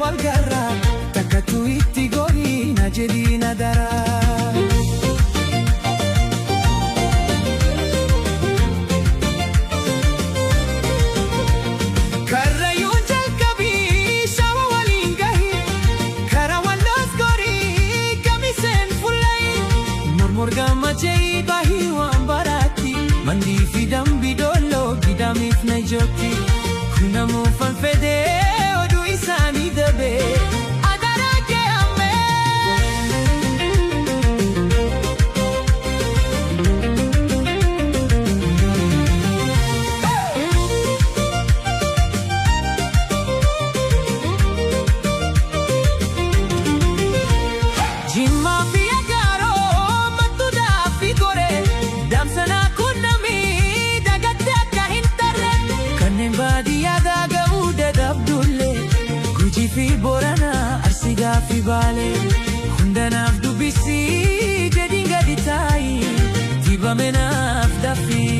walgarra takkatu itti gorii na jedhii na daraa. Karrayyuun jalqabii shawa waliin gahii karaa walloos gorii kamiseen fullayi mormor gammachee bahii waan baraatti mandii fi dambii dolloo gidaamiif na ijooti kunamuu fanfedee oduu isaanii dabee adaraa kee Jimmaa fi Agaaroo mattuudhaa fi goree damsanaa qunnamii dagattee akka hin tarre kanneen baadiyyaa daaga'uu dadhabdullee Gujii fi Booranaa Arsiigaa fi Baalee hundanaaf dubbisii gadiin gadi taa'i dibame naaf daffii.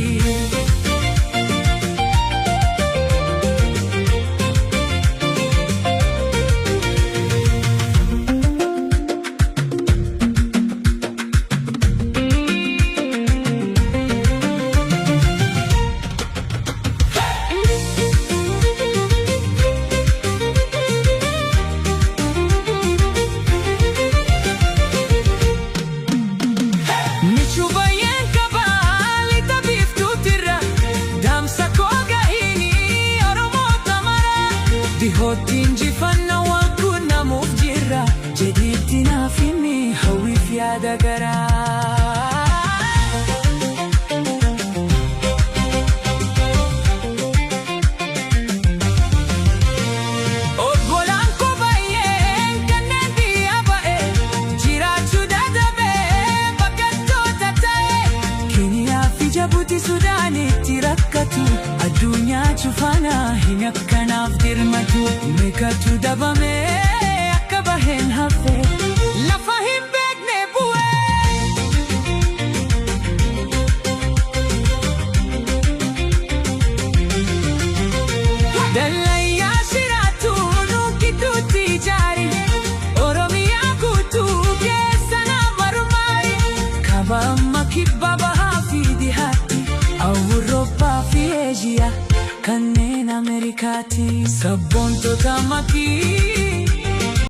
Dhihootiin jifannaa waan kunnamuuf jirra jedhiitti naaf himi hawwiif yaada garaa. Obbolaan koo baay'een kanneen biyya ba'ee jiraachuu dadhabee bakkattoota ta'e Keeniyaa fi Jabuutii Suudaanitti rakkatu addunyaa cufanaa hin akkanaaf dirmatu meeqatu dabamee akka baheen hafee lafa hin beekne bu'ee. Dallayyaa shiraatuun gidduutti ijaari Oromiyaa guutuu keessa nama rumaari kaaba amma kibba bahaa fi dhihaatti Awurooppaa fi Eeshiyaa kanneen Ameerikaatti sabboontota makii